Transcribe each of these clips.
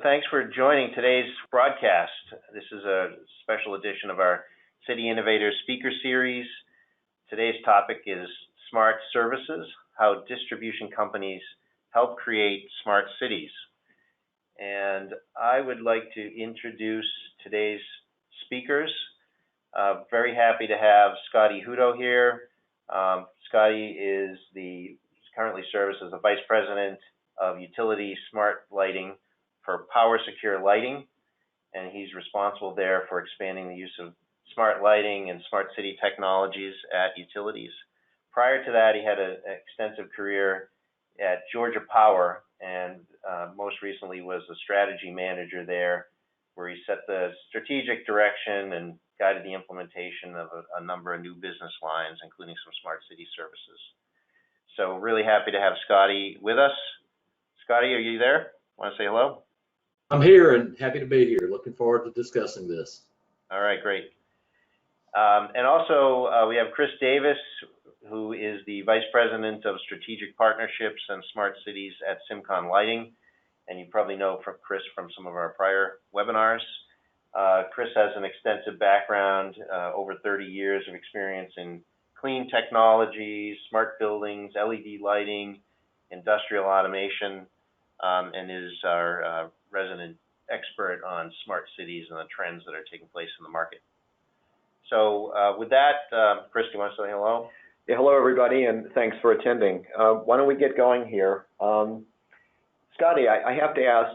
thanks for joining today's broadcast. This is a special edition of our City Innovators Speaker Series. Today's topic is smart services, how distribution companies help create smart cities. And I would like to introduce today's speakers. Very happy to have Scotty Hutto here. Scotty currently serves as the Vice President of Utility Smart Lighting for Power Secure Lighting, and he's responsible there for expanding the use of smart lighting and smart city technologies at utilities. Prior to that, he had an extensive career at Georgia Power, and most recently was a strategy manager there, where he set the strategic direction and guided the implementation of a number of new business lines, including some smart city services. So really happy to have Scotty with us. Scotty, are you there? Want to say hello? I'm here and happy to be here. Looking forward to discussing this. All right, great. And also we have Chris Davis, who is the Vice President of Strategic Partnerships and Smart Cities at CIMCON Lighting. And you probably know Chris from some of our prior webinars. Chris has an extensive background, over 30 years of experience in clean technologies, smart buildings, LED lighting, industrial automation, and is our resident expert on smart cities and the trends that are taking place in the market. So with that, Chris, do you want to say hello? Yeah, hello everybody, and thanks for attending. Why don't we get going here? Scotty, I have to ask,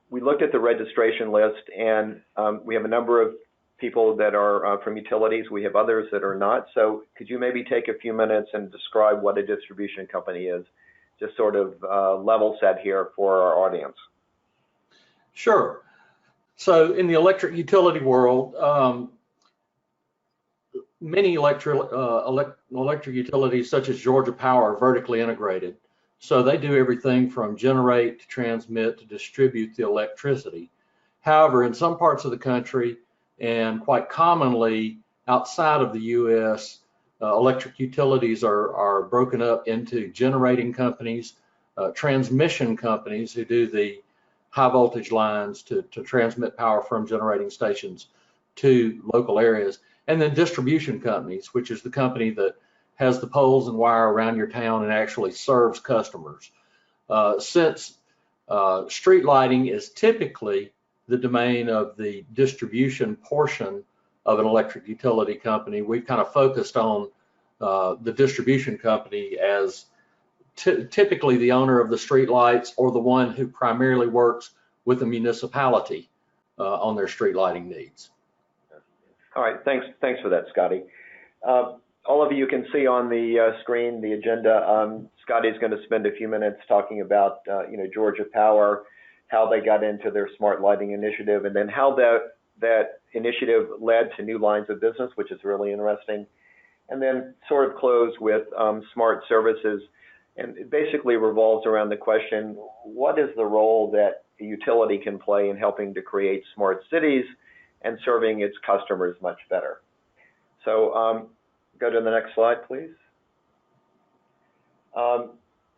we looked at the registration list, and we have a number of people that are from utilities. We have others that are not. So could you maybe take a few minutes and describe what a distribution company is? Just sort of level set here for our audience. Sure. So in the electric utility world, many electric utilities such as Georgia Power are vertically integrated. So they do everything from generate to transmit to distribute the electricity. However, in some parts of the country, and quite commonly outside of the U.S., electric utilities are broken up into generating companies, transmission companies who do the high voltage lines to transmit power from generating stations to local areas, and then distribution companies, which is the company that has the poles and wire around your town and actually serves customers. Since street lighting is typically the domain of the distribution portion of an electric utility company, we've kind of focused on the distribution company as typically the owner of the street lights or the one who primarily works with the municipality on their street lighting needs. All right, thanks for that, Scotty. All of you can see on the screen the agenda. Scotty's going to spend a few minutes talking about Georgia Power, how they got into their smart lighting initiative, and then how that initiative led to new lines of business, which is really interesting. And then sort of close with smart services. And it basically revolves around the question, what is the role that a utility can play in helping to create smart cities and serving its customers much better? So go to the next slide, please.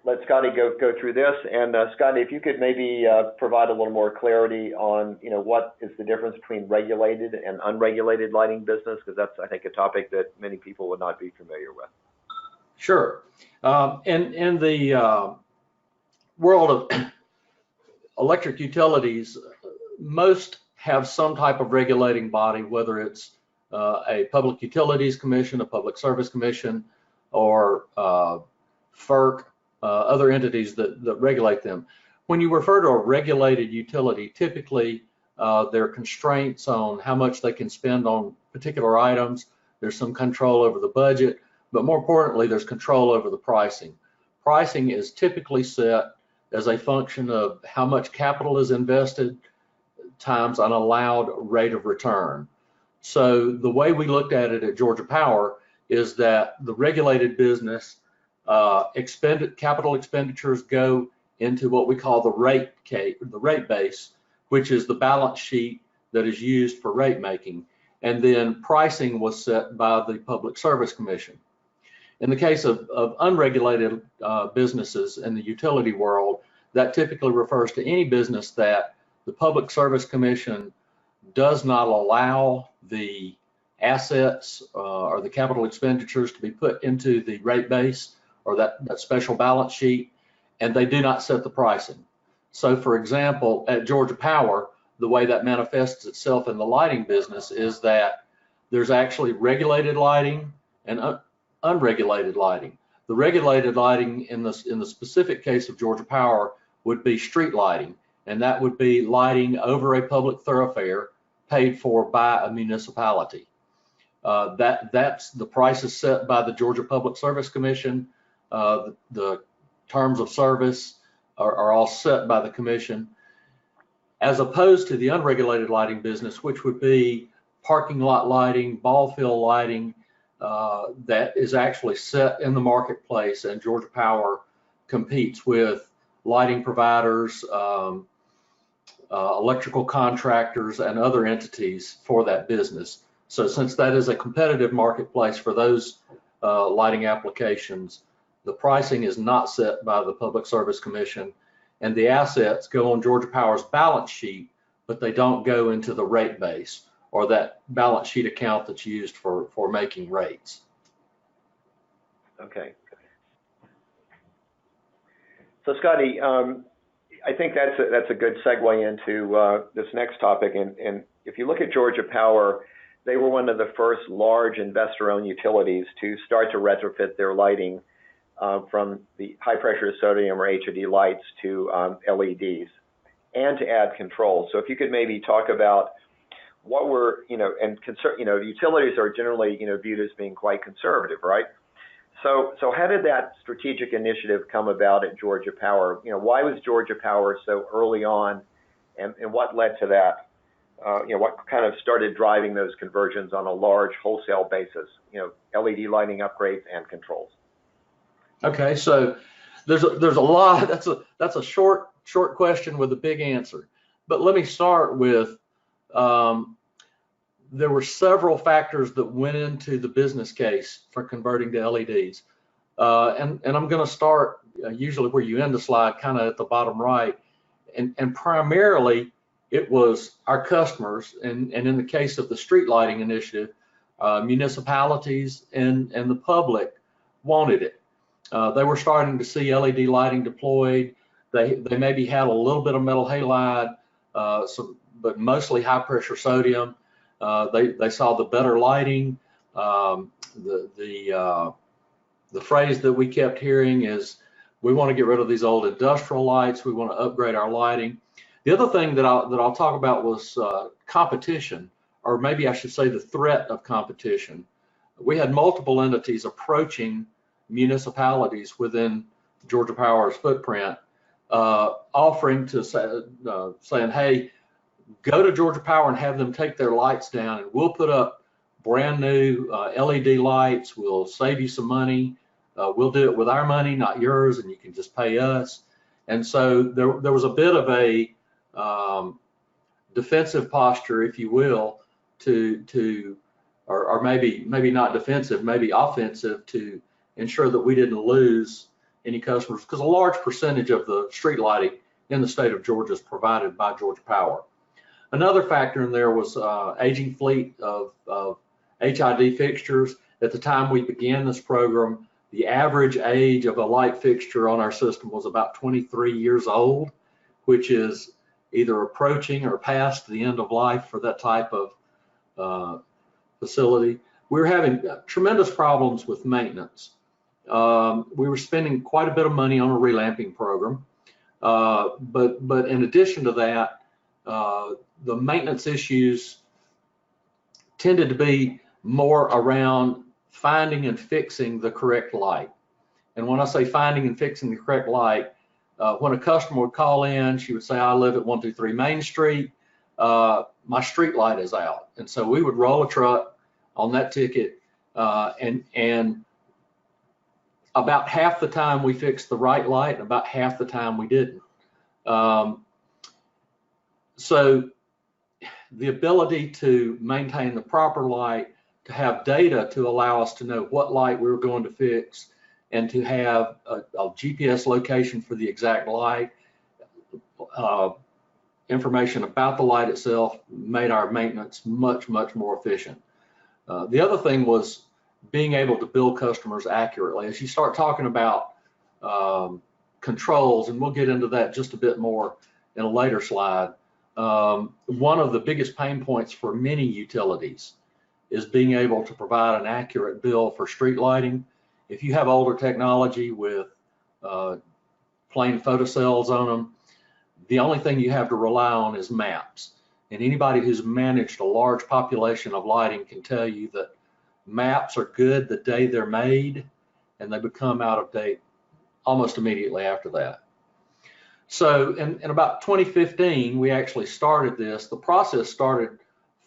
Let Scotty go through this. And Scotty, if you could maybe provide a little more clarity on, what is the difference between regulated and unregulated lighting business, because that's, I think, a topic that many people would not be familiar with. Sure. In the world of electric utilities, most have some type of regulating body, whether it's a Public Utilities Commission, a Public Service Commission, or FERC, other entities that regulate them. When you refer to a regulated utility, typically there are constraints on how much they can spend on particular items. There's some control over the budget, but more importantly, there's control over the pricing. Pricing is typically set as a function of how much capital is invested times an allowed rate of return. So the way we looked at it at Georgia Power is that the regulated business capital expenditures go into what we call the rate base, which is the balance sheet that is used for rate making. And then pricing was set by the Public Service Commission. In the case of unregulated businesses in the utility world, that typically refers to any business that the Public Service Commission does not allow the assets or the capital expenditures to be put into the rate base or that special balance sheet, and they do not set the pricing. So for example, at Georgia Power, the way that manifests itself in the lighting business is that there's actually regulated lighting and unregulated lighting. The regulated lighting in the specific case of Georgia Power would be street lighting, and that would be lighting over a public thoroughfare paid for by a municipality. That's the price is set by the Georgia Public Service Commission. The terms of service are all set by the commission, as opposed to the unregulated lighting business, which would be parking lot lighting, ball field lighting, that is actually set in the marketplace, and Georgia Power competes with lighting providers, electrical contractors, and other entities for that business. So since that is a competitive marketplace for those lighting applications, the pricing is not set by the Public Service Commission, and the assets go on Georgia Power's balance sheet, but they don't go into the rate base or that balance sheet account that's used for making rates. Okay. So Scotty, I think that's a good segue into this next topic. And if you look at Georgia Power, they were one of the first large investor-owned utilities to start to retrofit their lighting from the high-pressure sodium or HID lights to LEDs, and to add controls. So if you could maybe talk about what were, utilities are generally, viewed as being quite conservative, right? So how did that strategic initiative come about at Georgia Power? Why was Georgia Power so early on, and what led to that? What kind of started driving those conversions on a large wholesale basis? LED lighting upgrades and controls. Okay, so there's a lot. That's a short question with a big answer. But let me start with there were several factors that went into the business case for converting to LEDs. And I'm going to start usually where you end the slide, kind of at the bottom right. And primarily, it was our customers, and in the case of the street lighting initiative, municipalities and the public wanted it. They were starting to see LED lighting deployed. They maybe had a little bit of metal halide, but mostly high pressure sodium. They saw the better lighting. The phrase that we kept hearing is, we want to get rid of these old industrial lights. We want to upgrade our lighting. The other thing that I'll talk about was competition, or maybe I should say the threat of competition. We had multiple entities approaching municipalities within Georgia Power's footprint, offering to saying, hey, go to Georgia Power and have them take their lights down, and we'll put up brand new LED lights. We'll save you some money. We'll do it with our money, not yours, and you can just pay us. And so there was a bit of a defensive posture, if you will, or maybe not defensive, maybe offensive, to ensure that we didn't lose any customers, because a large percentage of the street lighting in the state of Georgia is provided by Georgia Power. Another factor in there was aging fleet of HID fixtures. At the time we began this program, the average age of a light fixture on our system was about 23 years old, which is either approaching or past the end of life for that type of facility. We were having tremendous problems with maintenance. We were spending quite a bit of money on a relamping program, but in addition to that, the maintenance issues tended to be more around finding and fixing the correct light. And when I say finding and fixing the correct light, when a customer would call in, she would say, I live at 123 Main Street, my street light is out. And so we would roll a truck on that ticket, and about half the time we fixed the right light, and about half the time we didn't. So the ability to maintain the proper light, to have data to allow us to know what light we were going to fix, and to have a GPS location for the exact light, information about the light itself made our maintenance much, much more efficient. The other thing was being able to bill customers accurately. As you start talking about controls, and we'll get into that just a bit more in a later slide, one of the biggest pain points for many utilities is being able to provide an accurate bill for street lighting. If you have older technology with plain photocells on them, the only thing you have to rely on is maps. And anybody who's managed a large population of lighting can tell you that maps are good the day they're made, and they become out of date almost immediately after that. So in about 2015, we actually started this. The process started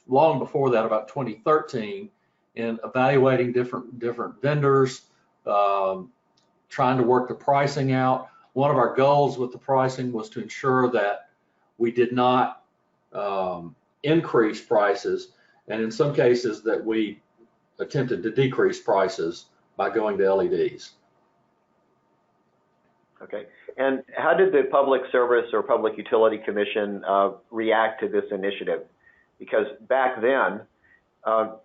long before that, about 2013, in evaluating different vendors, trying to work the pricing out. One of our goals with the pricing was to ensure that we did not increase prices, and in some cases that we attempted to decrease prices by going to LEDs. Okay. And how did the Public Service or Public Utility Commission react to this initiative? Because back then,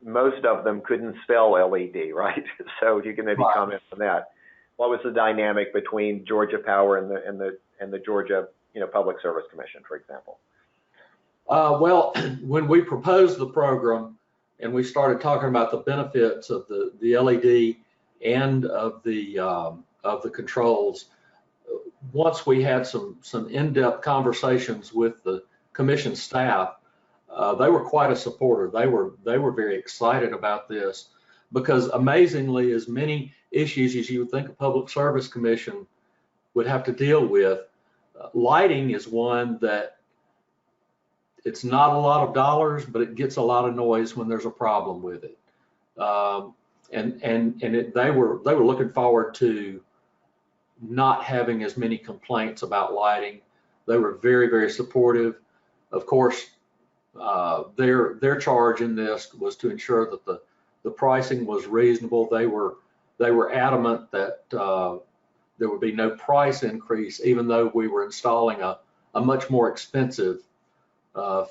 most of them couldn't spell LED, right? So if you can maybe comment on that. What was the dynamic between Georgia Power and the Georgia, Public Service Commission, for example? Well, when we proposed the program and we started talking about the benefits of the LED and of the controls, once we had some in-depth conversations with the commission staff, they were quite a supporter. They were very excited about this, because amazingly, as many issues as you would think a Public Service Commission would have to deal with, lighting is one that it's not a lot of dollars, but it gets a lot of noise when there's a problem with it. They were looking forward to not having as many complaints about lighting. They were very, very supportive. Of course, their charge in this was to ensure that the pricing was reasonable. They were adamant that there would be no price increase, even though we were installing a much more expensive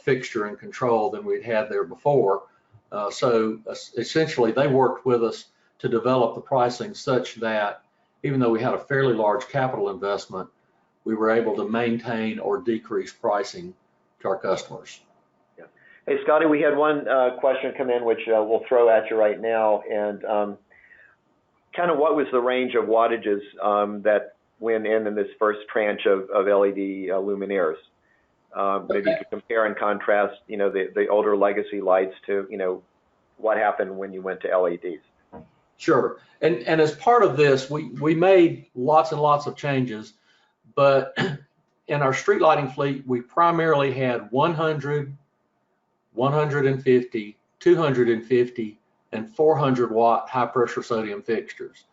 fixture and control than we'd had there before. So essentially, they worked with us to develop the pricing such that even though we had a fairly large capital investment, we were able to maintain or decrease pricing to our customers. Yeah. Hey, Scotty, we had one question come in, which we'll throw at you right now. And kind of what was the range of wattages that went in this first tranche of LED luminaires? Maybe you could compare and contrast, the older legacy lights to, what happened when you went to LEDs. Sure. And as part of this, we made lots and lots of changes, but in our street lighting fleet, we primarily had 100, 150, 250, and 400 watt high pressure sodium fixtures.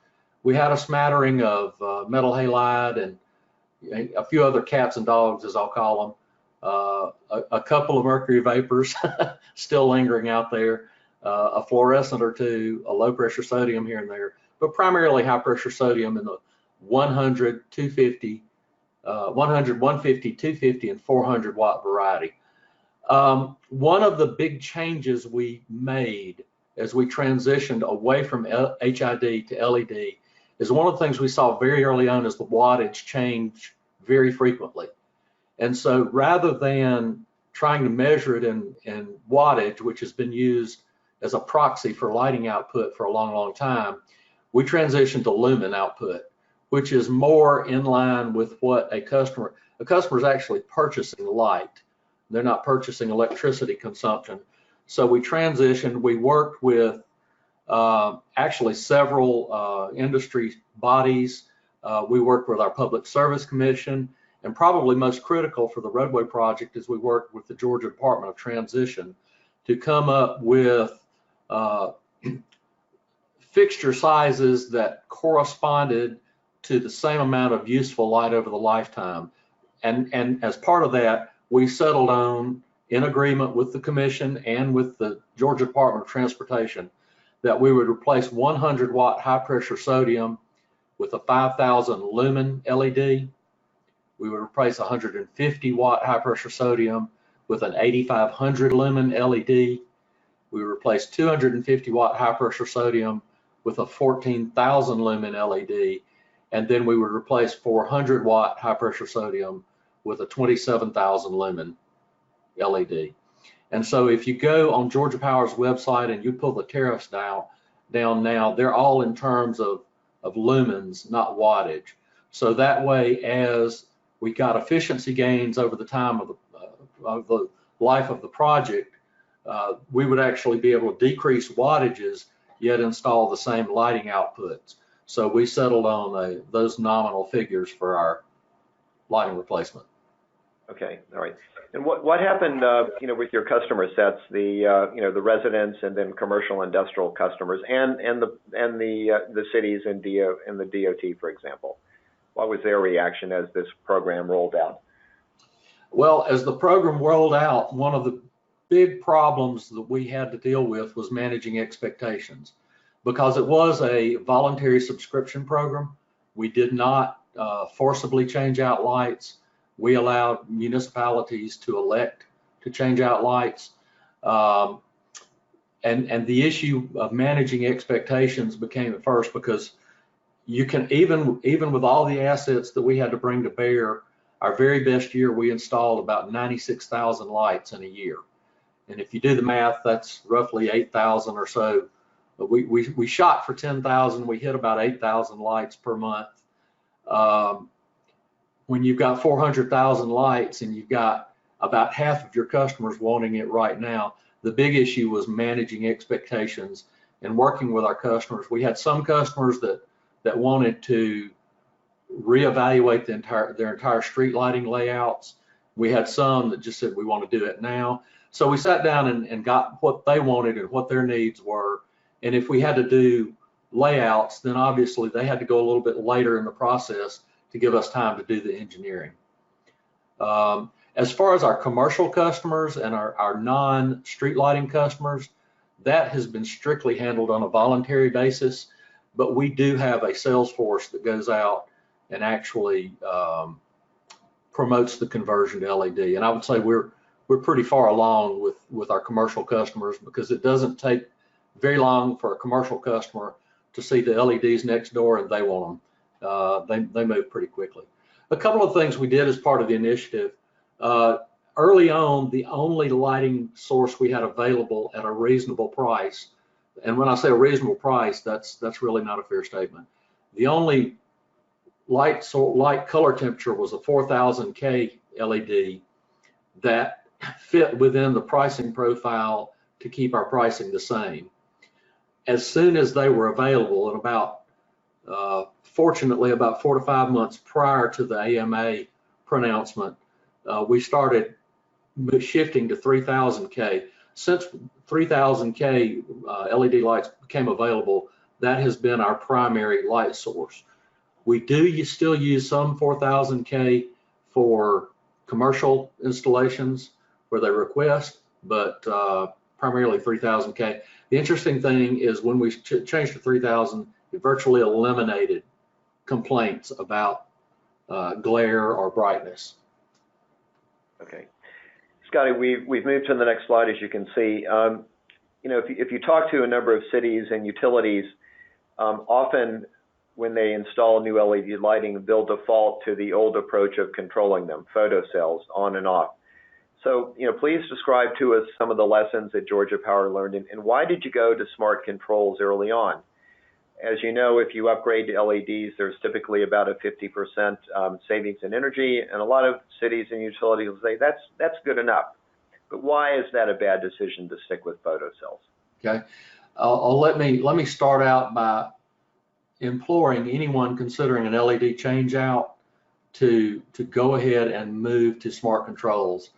We had a smattering of metal halide and a few other cats and dogs, as I'll call them, a couple of mercury vapors still lingering out there, a fluorescent or two, a low pressure sodium here and there, but primarily high pressure sodium in the 100, 250, 100, 150, 250, and 400 watt variety. One of the big changes we made as we transitioned away from HID to LED is one of the things we saw very early on is the wattage change very frequently. And so rather than trying to measure it in wattage, which has been used as a proxy for lighting output for a long, long time, we transitioned to lumen output, which is more in line with what a customer is actually purchasing light. They're not purchasing electricity consumption. So we transitioned, we worked with actually several industry bodies. We worked with our Public Service Commission, and probably most critical for the roadway project is we worked with the Georgia Department of Transition to come up with fixture sizes that corresponded to the same amount of useful light over the lifetime. And as part of that, we settled on, in agreement with the commission and with the Georgia Department of Transportation, that we would replace 100 watt high pressure sodium with a 5,000 lumen LED, We would replace 150 watt high pressure sodium with an 8500 lumen LED. We would replace 250 watt high pressure sodium with a 14,000 lumen LED. And then we would replace 400 watt high pressure sodium with a 27,000 lumen LED. And so if you go on Georgia Power's website and you pull the tariffs down now, they're all in terms of lumens, not wattage. So that way, as we got efficiency gains over the time of the life of the project, we would actually be able to decrease wattages, yet install the same lighting outputs. So we settled on those nominal figures for our lighting replacement. Okay, all right. And what happened, with your customer sets, the residents and then commercial industrial customers, and the cities and the DOT, for example? What was their reaction as this program rolled out? Well, as the program rolled out, one of the big problems that we had to deal with was managing expectations. Because it was a voluntary subscription program, we did not forcibly change out lights. We allowed municipalities to elect to change out lights. And the issue of managing expectations became at first, because you can, even with all the assets that we had to bring to bear, our very best year, we installed about 96,000 lights in a year. And if you do the math, that's roughly 8,000 or so. But we shot for 10,000, we hit about 8,000 lights per month. When you've got 400,000 lights and you've got about half of your customers wanting it right now, the big issue was managing expectations and working with our customers. We had some customers that wanted to reevaluate their entire street lighting layouts. We had some that just said, we want to do it now. So we sat down and got what they wanted and what their needs were. And if we had to do layouts, then obviously they had to go a little bit later in the process to give us time to do the engineering. As far as our commercial customers and our non-street lighting customers, that has been strictly handled on a voluntary basis, but we do have a sales force that goes out and actually promotes the conversion to LED. And I would say we're pretty far along with our commercial customers, because it doesn't take very long for a commercial customer to see the LEDs next door and they want them. They move pretty quickly. A couple of things we did as part of the initiative. Early on, the only lighting source we had available at a reasonable price, and when I say a reasonable price, that's really not a fair statement. The only light color temperature was a 4000K LED that fit within the pricing profile to keep our pricing the same. As soon as they were available, and fortunately about 4 to 5 months prior to the AMA pronouncement, we started shifting to 3000K. Since 3000K LED lights became available, that has been our primary light source. We do still use some 4000K for commercial installations where they request, but primarily 3000K. The interesting thing is when we changed to 3000, it virtually eliminated complaints about glare or brightness. Okay, Scotty, we've moved to the next slide, as you can see. If you talk to a number of cities and utilities, often when they install new LED lighting, they'll default to the old approach of controlling them, photocells on and off. So, please describe to us some of the lessons that Georgia Power learned, and why did you go to smart controls early on? As you know, if you upgrade to LEDs, there's typically about a 50% savings in energy, and a lot of cities and utilities will say that's good enough. But why is that a bad decision to stick with photocells? Okay, let me start out by imploring anyone considering an LED change out to go ahead and move to smart controls.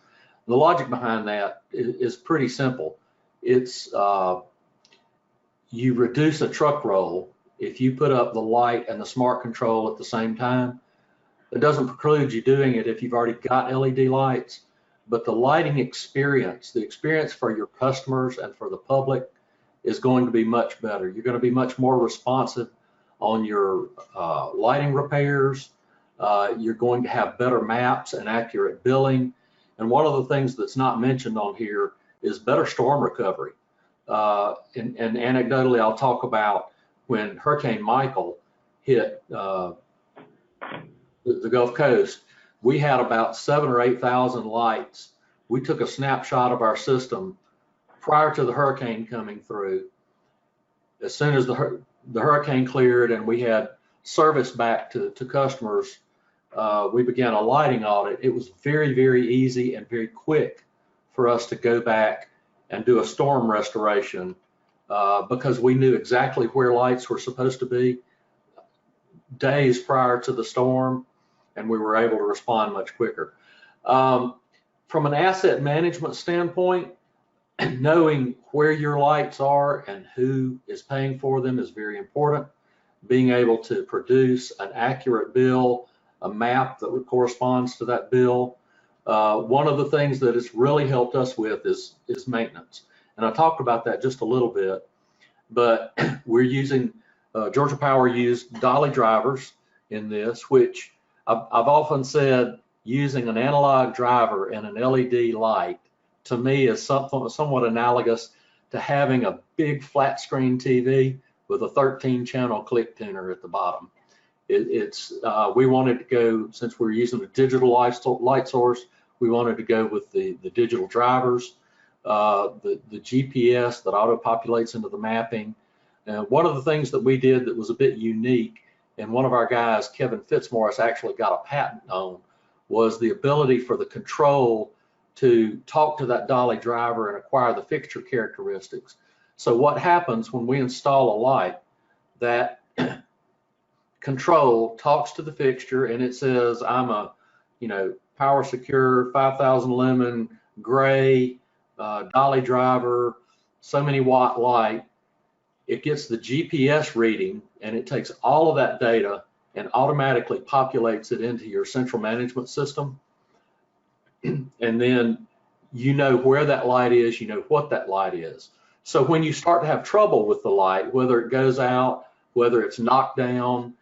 The logic behind that is pretty simple. It's you reduce a truck roll if you put up the light and the smart control at the same time. It doesn't preclude you doing it if you've already got LED lights, but the lighting experience, the experience for your customers and for the public is going to be much better. You're going to be much more responsive on your lighting repairs. You're going to have better maps and accurate billing. And one of the things that's not mentioned on here is better storm recovery. And anecdotally, I'll talk about when Hurricane Michael hit the Gulf Coast, we had about 7,000 or 8,000 lights. We took a snapshot of our system prior to the hurricane coming through. As soon as the hurricane cleared and we had service back to customers, we began a lighting audit. It was very, very easy and very quick for us to go back and do a storm restoration because we knew exactly where lights were supposed to be days prior to the storm, and we were able to respond much quicker. From an asset management standpoint, knowing where your lights are and who is paying for them is very important. Being able to produce an accurate bill, a map that corresponds to that bill. One of the things that it's really helped us with is maintenance. And I talked about that just a little bit, but we're using, Georgia Power used dolly drivers in this, which I've often said using an analog driver and an LED light to me is somewhat analogous to having a big flat screen TV with a 13-channel click tuner at the bottom. We wanted to go, since we're using a digital light source, we wanted to go with the digital drivers, the GPS that auto-populates into the mapping. One of the things that we did that was a bit unique, and one of our guys, Kevin Fitzmaurice, actually got a patent on, was the ability for the control to talk to that dolly driver and acquire the fixture characteristics. So what happens when we install a light, that control talks to the fixture and it says, I'm a, power secure 5,000 lumen gray dolly driver, so many watt light. It gets the GPS reading and it takes all of that data and automatically populates it into your central management system. And then you know where that light is, you know what that light is. So when you start to have trouble with the light, whether it goes out, whether it's knocked down,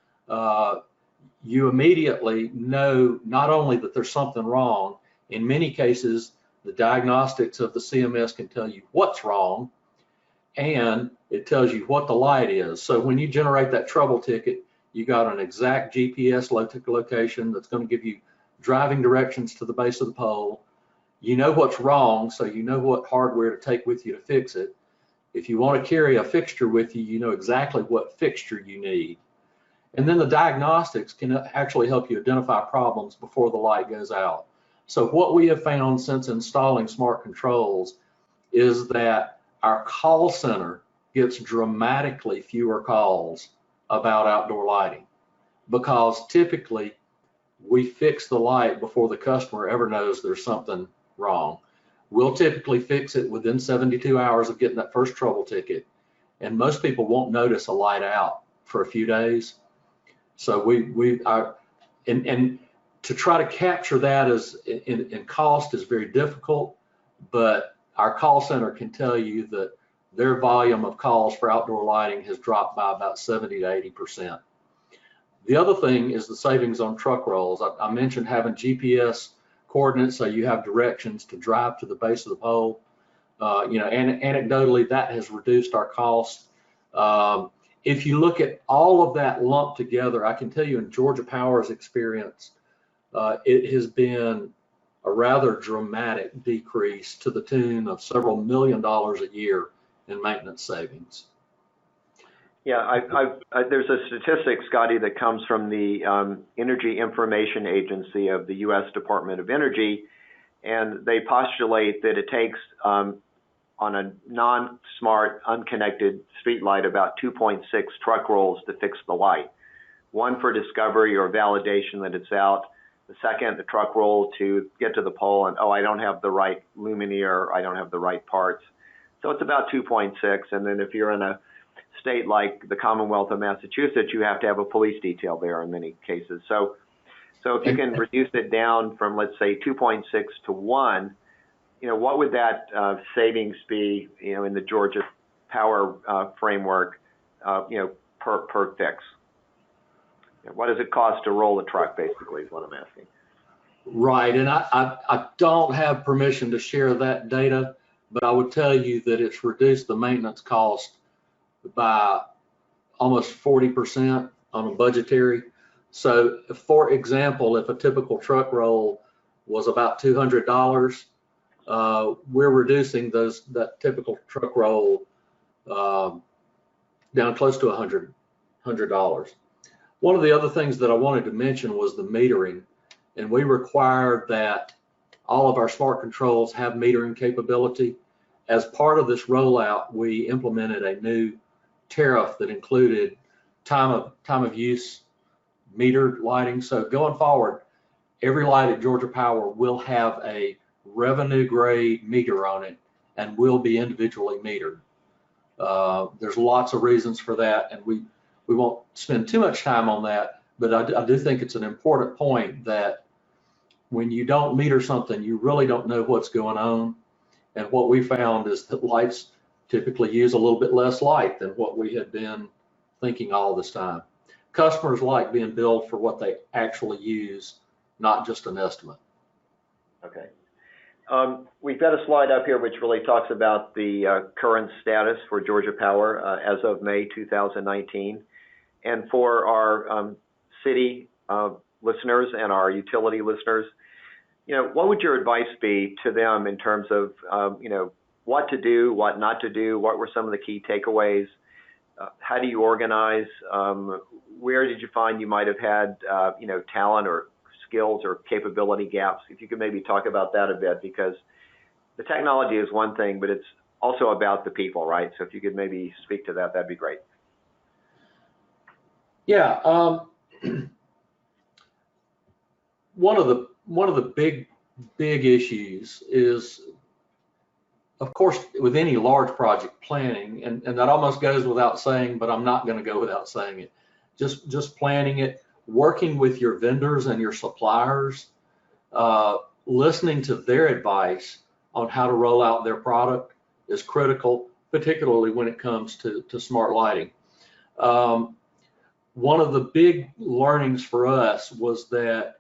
you immediately know not only that there's something wrong, in many cases, the diagnostics of the CMS can tell you what's wrong, and it tells you what the light is. So when you generate that trouble ticket, you got an exact GPS location that's going to give you driving directions to the base of the pole. You know what's wrong, so you know what hardware to take with you to fix it. If you want to carry a fixture with you, you know exactly what fixture you need. And then the diagnostics can actually help you identify problems before the light goes out. So what we have found since installing smart controls is that our call center gets dramatically fewer calls about outdoor lighting, because typically we fix the light before the customer ever knows there's something wrong. We'll typically fix it within 72 hours of getting that first trouble ticket, and most people won't notice a light out for a few days. So and to try to capture that in cost is very difficult, but our call center can tell you that their volume of calls for outdoor lighting has dropped by about 70 to 80%. The other thing is the savings on truck rolls. I mentioned having GPS coordinates so you have directions to drive to the base of the pole. And anecdotally, that has reduced our costs. If you look at all of that lumped together, I can tell you in Georgia Power's experience, it has been a rather dramatic decrease to the tune of several $1 million a year in maintenance savings. Yeah, there's a statistic, Scotty, that comes from the Energy Information Agency of the U.S. Department of Energy, and they postulate that it takes, on a non-smart, unconnected street light, about 2.6 truck rolls to fix the light. One for discovery or validation that it's out. The second, the truck roll to get to the pole and, I don't have the right luminaire, I don't have the right parts. So it's about 2.6, and then if you're in a state like the Commonwealth of Massachusetts, you have to have a police detail there in many cases. So if you can reduce it down from, let's say, 2.6 to 1, what would that savings be, in the Georgia Power framework, per fix? What does it cost to roll a truck, basically, is what I'm asking. Right, and I don't have permission to share that data, but I would tell you that it's reduced the maintenance cost by almost 40% on a budgetary. So, for example, if a typical truck roll was about $200, we're reducing that typical truck roll down close to $100. One of the other things that I wanted to mention was the metering, and we required that all of our smart controls have metering capability. As part of this rollout, we implemented a new tariff that included time of use metered lighting. So going forward, every light at Georgia Power will have a revenue grade meter on it and will be individually metered. There's lots of reasons for that, and we won't spend too much time on that, but I do think it's an important point that when you don't meter something, you really don't know what's going on. And what we found is that lights typically use a little bit less light than what we had been thinking all this time. Customers like being billed for what they actually use, not just an estimate. Okay. We've got a slide up here which really talks about the current status for Georgia Power as of May 2019. And for our city listeners and our utility listeners, what would your advice be to them in terms of, what to do, what not to do? What were some of the key takeaways? How do you organize? Where did you find you might have had, talent or skills or capability gaps? If you could maybe talk about that a bit, because the technology is one thing, but it's also about the people, right? So if you could maybe speak to that, that'd be great. Yeah, one of the big issues is, of course, with any large project planning, and that almost goes without saying, but I'm not going to go without saying it. Just planning it, working with your vendors and your suppliers, listening to their advice on how to roll out their product is critical, particularly when it comes to smart lighting. One of the big learnings for us was that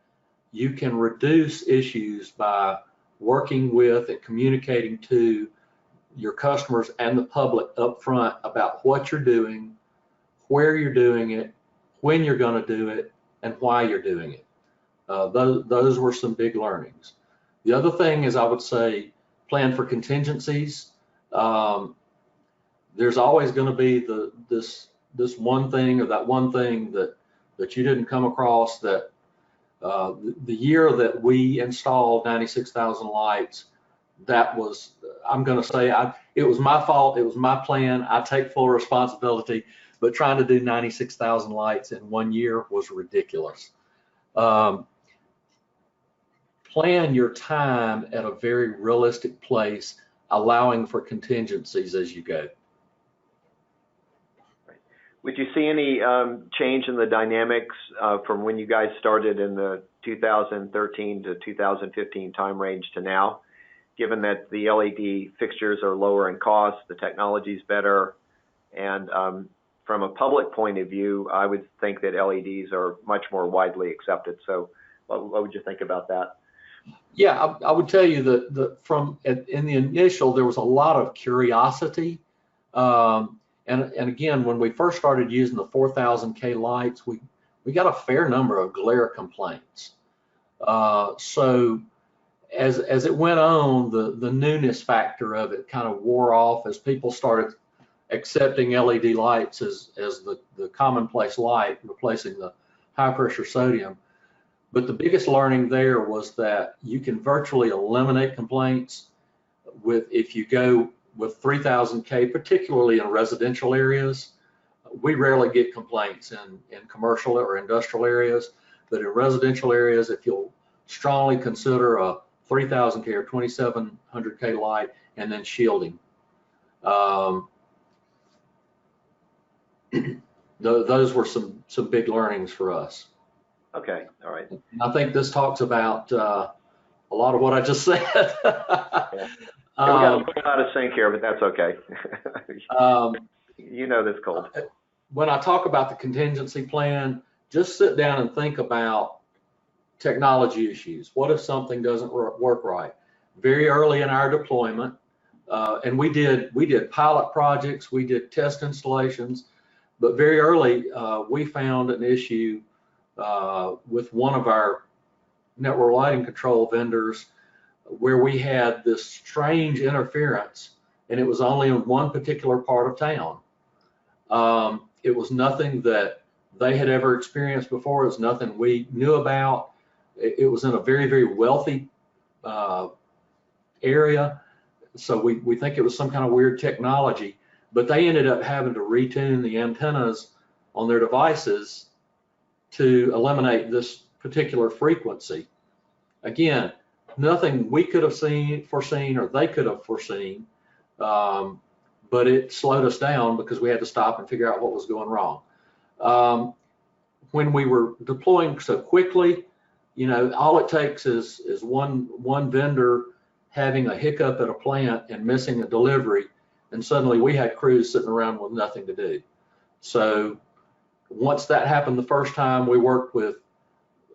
you can reduce issues by working with and communicating to your customers and the public up front about what you're doing, where you're doing it, when you're going to do it, and why you're doing it. Those were some big learnings. The other thing is, I would say, plan for contingencies. There's always going to be this one thing or that one thing that you didn't come across. That the year that we installed 96,000 lights, that was, I'm going to say, it was my fault. It was my plan. I take full responsibility. But trying to do 96,000 lights in 1 year was ridiculous. Plan your time at a very realistic place, allowing for contingencies as you go. Would you see any change in the dynamics from when you guys started in the 2013 to 2015 time range to now, given that the LED fixtures are lower in cost, the technology's better, and from a public point of view, I would think that LEDs are much more widely accepted. So what would you think about that? Yeah, I would tell you that in the initial, there was a lot of curiosity. And again, when we first started using the 4000K lights, we got a fair number of glare complaints. So as it went on, the newness factor of it kind of wore off as people started accepting LED lights as the commonplace light, replacing the high pressure sodium. But the biggest learning there was that you can virtually eliminate complaints if you go with 3000K, particularly in residential areas. We rarely get complaints in commercial or industrial areas, but in residential areas, if you'll strongly consider a 3000K or 2700K light and then shielding. Those were some big learnings for us. Okay, all right. And I think this talks about a lot of what I just said. Yeah. We got a little out of sync here, but that's okay. You know this, Colt. When I talk about the contingency plan, just sit down and think about technology issues. What if something doesn't work right? Very early in our deployment, and we did pilot projects, we did test installations, but very early we found an issue with one of our network lighting control vendors where we had this strange interference, and it was only in one particular part of town. It was nothing that they had ever experienced before. It was nothing we knew about. It was in a very, very wealthy area. So we think it was some kind of weird technology, but they ended up having to retune the antennas on their devices to eliminate this particular frequency. Again, nothing we could have foreseen or they could have foreseen, but it slowed us down because we had to stop and figure out what was going wrong. When we were deploying so quickly, all it takes is one vendor having a hiccup at a plant and missing a delivery, and suddenly we had crews sitting around with nothing to do. So once that happened the first time, we worked with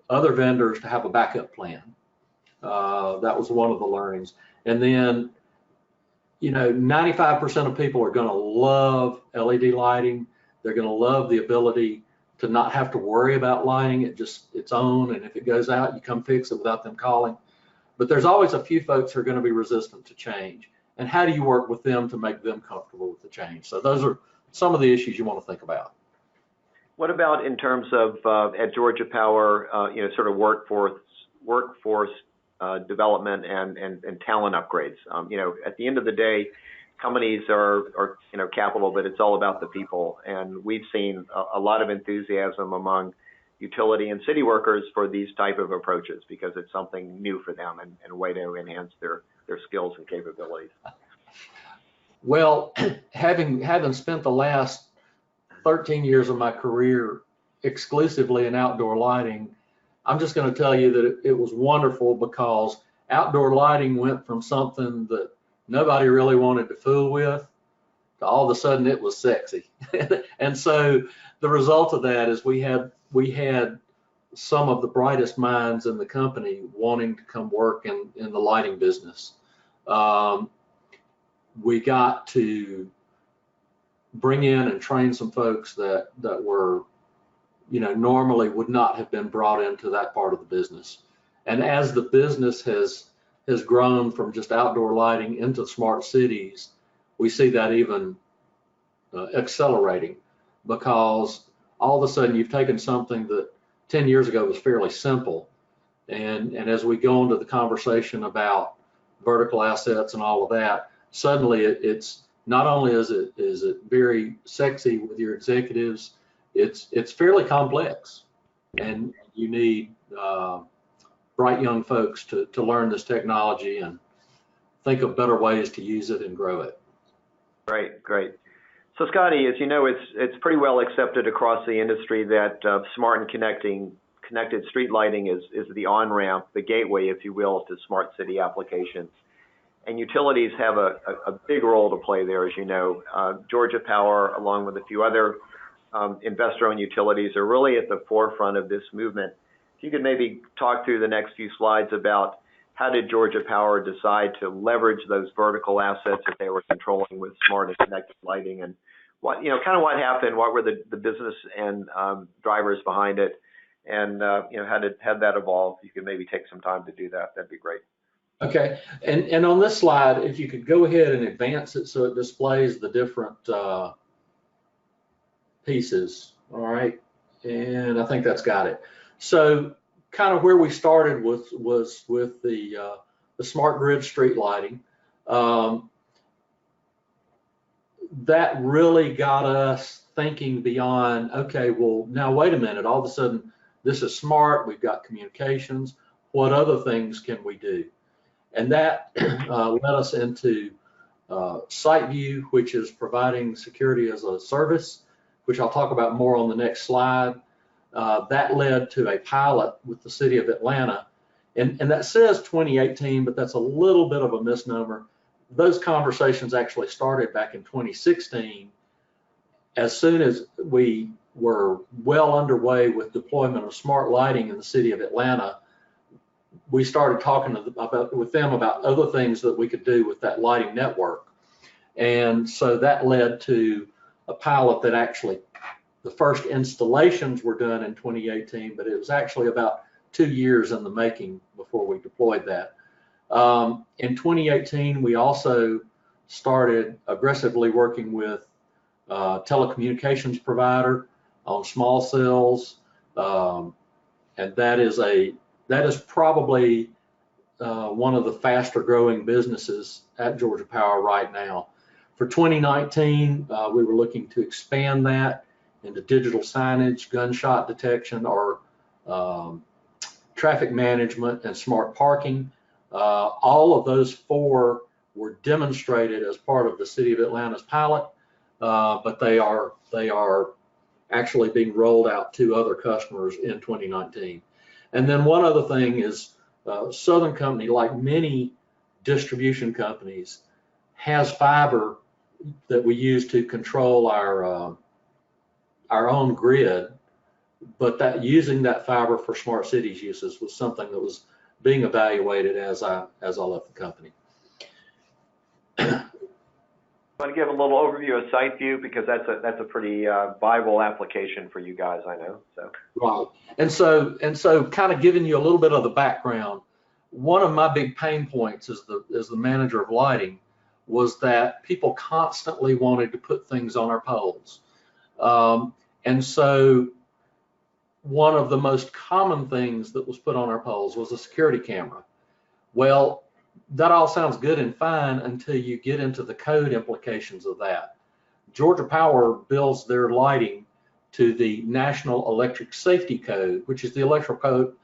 other vendors to have a backup plan. That was one of the learnings. And then, 95% of people are going to love LED lighting. They're going to love the ability to not have to worry about lighting. It's on, and if it goes out, you come fix it without them calling. But there's always a few folks who are going to be resistant to change. And how do you work with them to make them comfortable with the change? So those are some of the issues you want to think about. What about in terms of at Georgia Power, sort of workforce development and talent upgrades? At the end of the day, companies are capital, but it's all about the people. And we've seen a lot of enthusiasm among utility and city workers for these type of approaches because it's something new for them and a way to enhance their skills and capabilities. Well, having spent the last 13 years of my career exclusively in outdoor lighting, I'm just going to tell you that it was wonderful because outdoor lighting went from something that nobody really wanted to fool with to all of a sudden it was sexy. And so the result of that is we had some of the brightest minds in the company wanting to come work in the lighting business. We got to bring in and train some folks that were, normally would not have been brought into that part of the business. And as the business has grown from just outdoor lighting into smart cities, we see that even accelerating because all of a sudden you've taken something that 10 years ago was fairly simple. And as we go into the conversation about vertical assets and all of that, suddenly it's not only is it very sexy with your executives, it's fairly complex, and you need bright young folks to learn this technology and think of better ways to use it and grow it. Great. So Scotty, as you know, it's pretty well accepted across the industry that smart and connected street lighting is the on-ramp, the gateway, if you will, to smart city applications. And utilities have a big role to play there, as you know. Georgia Power, along with a few other investor-owned utilities, are really at the forefront of this movement. If you could maybe talk through the next few slides about how did Georgia Power decide to leverage those vertical assets that they were controlling with smart and connected lighting, and what what happened, what were the business and drivers behind it, and how did that evolve? You could maybe take some time to do that. That'd be great. Okay, and on this slide, if you could go ahead and advance it so it displays the different pieces. All right, and I think that's got it. So kind of where we started was with the smart grid street lighting. That really got us thinking beyond, okay, well, now wait a minute, all of a sudden this is smart, we've got communications, what other things can we do? And that led us into SiteView, which is providing security as a service, which I'll talk about more on the next slide. That led to a pilot with the city of Atlanta. And that says 2018, but that's a little bit of a misnomer. Those conversations actually started back in 2016. As soon as we were well underway with deployment of smart lighting in the city of Atlanta, we started talking with them about other things that we could do with that lighting network. And so that led to a pilot that actually, the first installations were done in 2018, but it was actually about 2 years in the making before we deployed that. In 2018, we also started aggressively working with telecommunications provider on small cells, and that is probably one of the faster growing businesses at Georgia Power right now. For 2019, we were looking to expand that into digital signage, gunshot detection, or traffic management and smart parking. All of those 4 were demonstrated as part of the City of Atlanta's pilot, but they are actually being rolled out to other customers in 2019. And then one other thing is Southern Company, like many distribution companies, has fiber that we use to control our own grid, but that using that fiber for smart cities uses was something that was being evaluated as I left the company. I want to give a little overview of SiteView because that's a pretty viable application for you guys, I know. So right, and so kind of giving you a little bit of the background. One of my big pain points as the manager of lighting was that people constantly wanted to put things on our poles, and so one of the most common things that was put on our poles was a security camera. Well, that all sounds good and fine until you get into the code implications of that. Georgia Power builds their lighting to the National Electric Safety Code, which is the electrical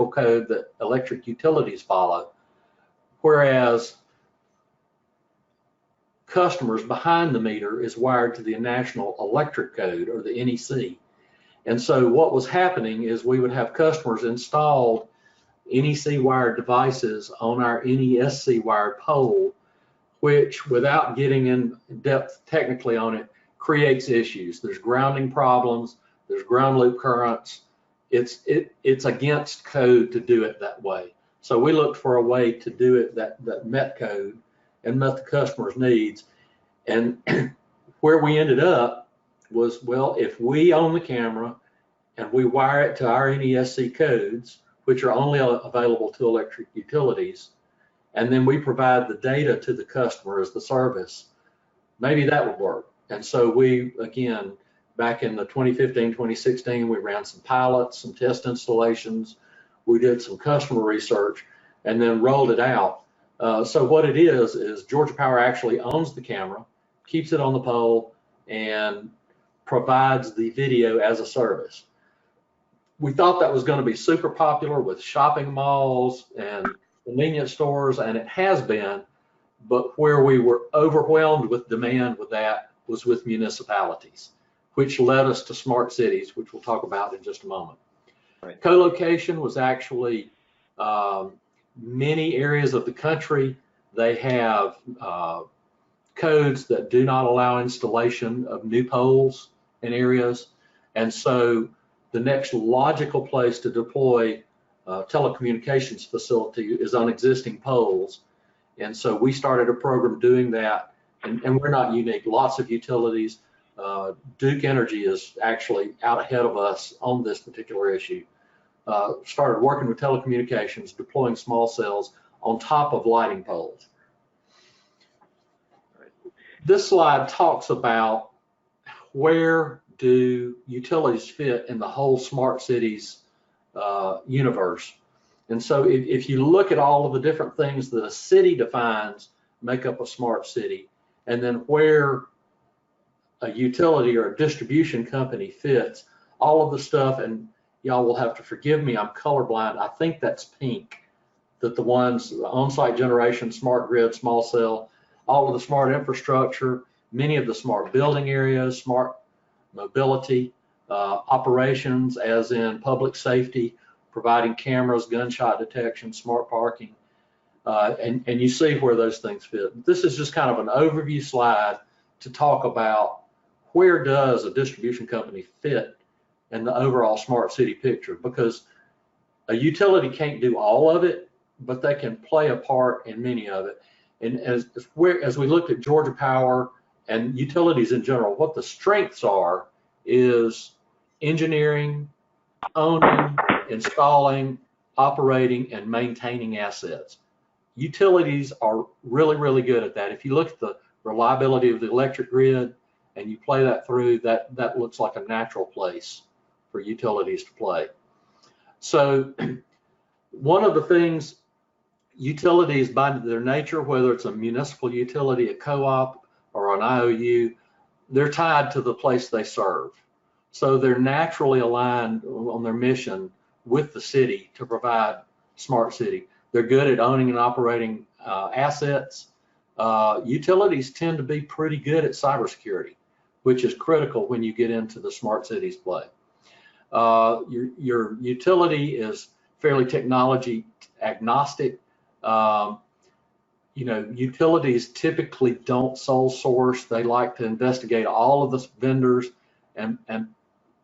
code that electric utilities follow, whereas customers behind the meter is wired to the National Electric Code, or the NEC. And so what was happening is we would have customers installed NEC wired devices on our NESC wired pole, which, without getting in depth technically on it, creates issues. There's grounding problems, there's ground loop currents. It's against code to do it that way. So we looked for a way to do it that met code and met the customer's needs. And where we ended up was, well, if we own the camera and we wire it to our NESC codes, which are only available to electric utilities, and then we provide the data to the customer as the service, maybe that would work. And so we, again, back in the 2015, 2016, we ran some pilots, some test installations, we did some customer research, and then rolled it out. So what it is Georgia Power actually owns the camera, keeps it on the pole, and provides the video as a service. We thought that was going to be super popular with shopping malls and convenience stores, and it has been, but where we were overwhelmed with demand with that was with municipalities, which led us to smart cities, which we'll talk about in just a moment. Right. Co-location was actually many areas of the country. They have codes that do not allow installation of new poles in areas, and so the next logical place to deploy a telecommunications facility is on existing poles. And so we started a program doing that, and we're not unique. Lots of utilities, Duke Energy is actually out ahead of us on this particular issue. Started working with telecommunications, deploying small cells on top of lighting poles. This slide talks about where do utilities fit in the whole smart cities universe. And so if you look at all of the different things that a city defines make up a smart city, and then where a utility or a distribution company fits, all of the stuff, and y'all will have to forgive me, I'm colorblind, I think that's pink, that the ones, on-site generation, smart grid, small cell, all of the smart infrastructure, many of the smart building areas, smart mobility, operations as in public safety, providing cameras, gunshot detection, smart parking, and you see where those things fit. This is just kind of an overview slide to talk about where does a distribution company fit in the overall smart city picture? Because a utility can't do all of it, but they can play a part in many of it. And as we looked at Georgia Power and utilities in general, what the strengths are is engineering, owning, installing, operating, and maintaining assets. Utilities are really, really good at that. If you look at the reliability of the electric grid and you play that through, that looks like a natural place for utilities to play. So one of the things, utilities by their nature, whether it's a municipal utility, a co-op, or an IOU, they're tied to the place they serve. So they're naturally aligned on their mission with the city to provide smart city. They're good at owning and operating assets. Utilities tend to be pretty good at cybersecurity, which is critical when you get into the smart cities play. Your utility is fairly technology agnostic. Utilities typically don't sole source. They like to investigate all of the vendors and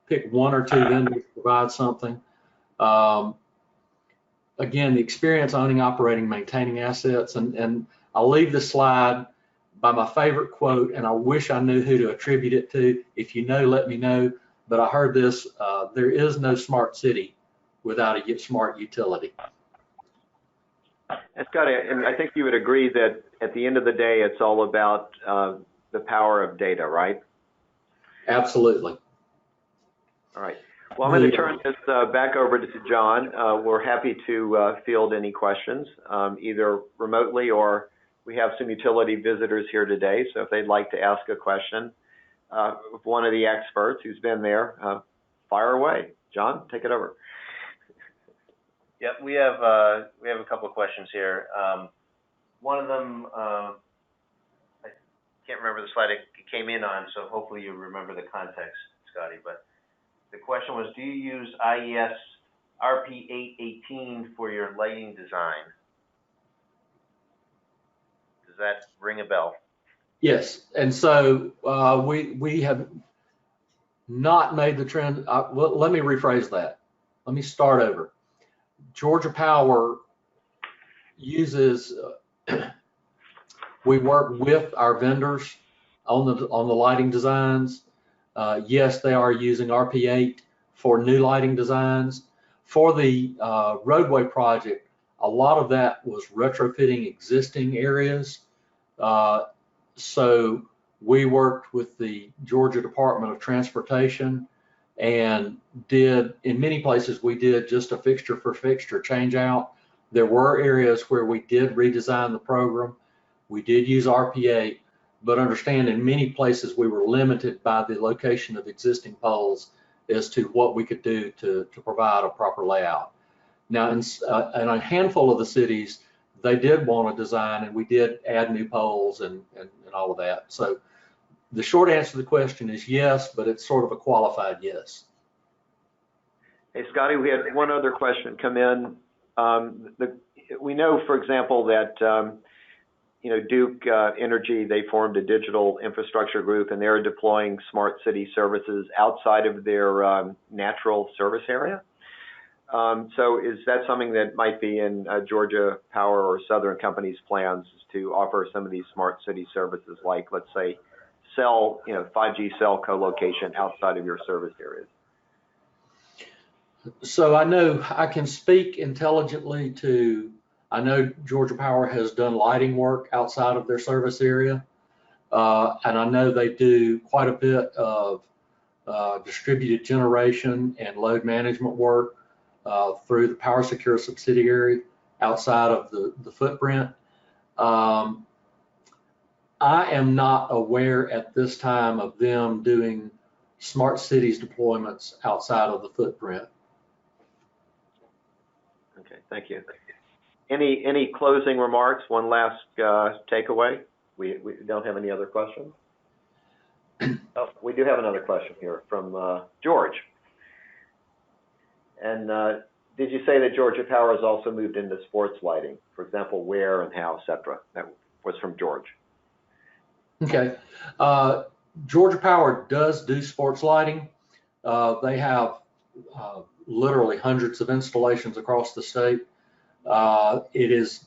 pick one or two vendors to provide something. Again, the experience owning, operating, maintaining assets, and I'll leave this slide by my favorite quote, and I wish I knew who to attribute it to. If you know, let me know. But I heard this, there is no smart city without a smart utility. And Scotty, and I think you would agree that at the end of the day, it's all about the power of data, right? Absolutely. All right. Well, I'm going to turn this back over to John. We're happy to field any questions, either remotely or we have some utility visitors here today. So if they'd like to ask a question of one of the experts who's been there, fire away. John, take it over. Yep, we have a couple of questions here. One of them, I can't remember the slide it came in on, so hopefully you remember the context, Scotty. But the question was, do you use IES RP818 for your lighting design? Does that ring a bell? Yes, and so we have not made the trend. Well, let me rephrase that. Let me start over. Georgia Power uses, we work with our vendors on the lighting designs. Yes, they are using RP8 for new lighting designs. For the roadway project, a lot of that was retrofitting existing areas. So we worked with the Georgia Department of Transportation and did, in many places, we did just a fixture for fixture change out. There were areas where we did redesign the program. We did use RPA, but understand in many places we were limited by the location of existing poles as to what we could do to provide a proper layout. Now, in a handful of the cities, they did want to design, and we did add new poles and all of that. So the short answer to the question is yes, but it's sort of a qualified yes. Hey, Scotty, we had one other question come in. We know, for example, that Duke Energy, they formed a digital infrastructure group, and they're deploying smart city services outside of their natural service area. So is that something that might be in Georgia Power or Southern Company's plans to offer some of these smart city services, like, let's say, 5G cell co-location outside of your service areas? So I know I can speak intelligently to, I know Georgia Power has done lighting work outside of their service area. And I know they do quite a bit of distributed generation and load management work through the Power Secure subsidiary outside of the footprint. I am not aware at this time of them doing smart cities deployments outside of the footprint. Okay, thank you. Any closing remarks? One last takeaway? We don't have any other questions? Oh, we do have another question here from George. And did you say that Georgia Power has also moved into sports lighting? For example, where and how, et cetera? That was from George. Okay. Georgia Power does do sports lighting. They have literally hundreds of installations across the state. It has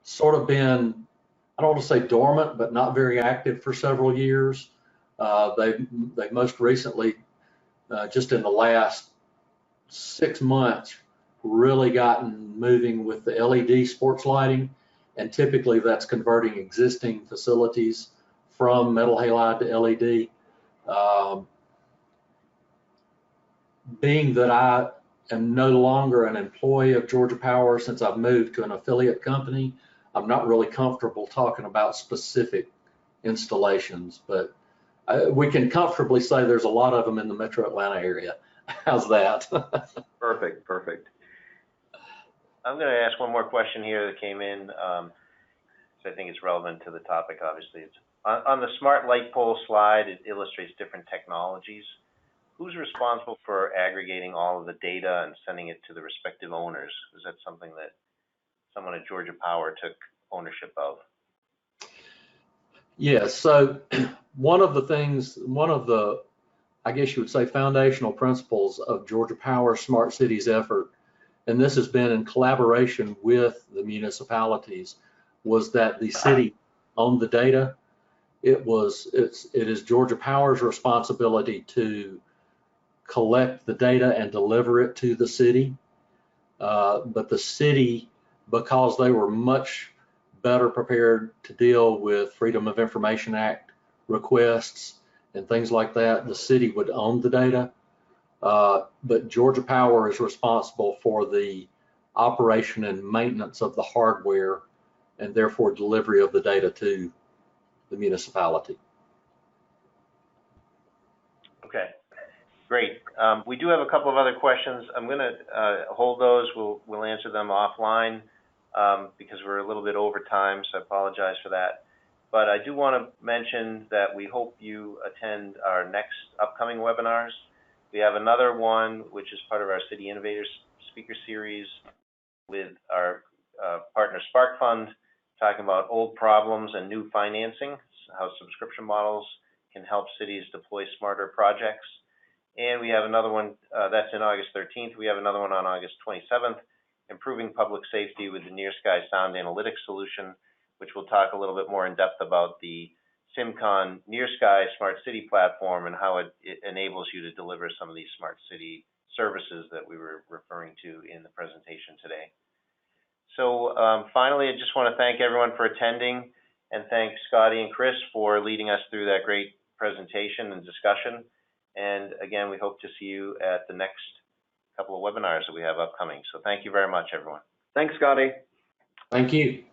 sort of been, I don't want to say dormant, but not very active for several years. They most recently, just in the last 6 months, really gotten moving with the LED sports lighting, and typically that's converting existing facilities from metal halide to LED. Being that I am no longer an employee of Georgia Power since I've moved to an affiliate company, I'm not really comfortable talking about specific installations, but we can comfortably say there's a lot of them in the metro Atlanta area. How's that? Perfect, perfect. I'm going to ask one more question here that came in, so I think it's relevant to the topic, obviously. It's on the smart light pole slide, it illustrates different technologies. Who's responsible for aggregating all of the data and sending it to the respective owners? Is that something that someone at Georgia Power took ownership of? Yes, so one of the, I guess you would say, foundational principles of Georgia Power Smart Cities effort, and this has been in collaboration with the municipalities, was that the city owned the data. It is Georgia Power's responsibility to collect the data and deliver it to the city. But the city, because they were much better prepared to deal with Freedom of Information Act requests and things like that, the city would own the data. But Georgia Power is responsible for the operation and maintenance of the hardware, and therefore delivery of the data to the municipality. Okay, great. We do have a couple of other questions. I'm going to hold those. We'll answer them offline because we're a little bit over time, so I apologize for that. But I do want to mention that we hope you attend our next upcoming webinars. We have another one, which is part of our City Innovators speaker series with our partner Spark Fund, talking about old problems and new financing, how subscription models can help cities deploy smarter projects. And we have another one that's in August 13th. We have another one on August 27th, improving public safety with the Near Sky Sound Analytics solution, which we'll talk a little bit more in depth about the CIMCON Near Sky Smart City platform and how it enables you to deliver some of these smart city services that we were referring to in the presentation today. So finally, I just want to thank everyone for attending, and thank Scotty and Chris for leading us through that great presentation and discussion. And again, we hope to see you at the next couple of webinars that we have upcoming. So thank you very much, everyone. Thanks, Scotty. Thank you.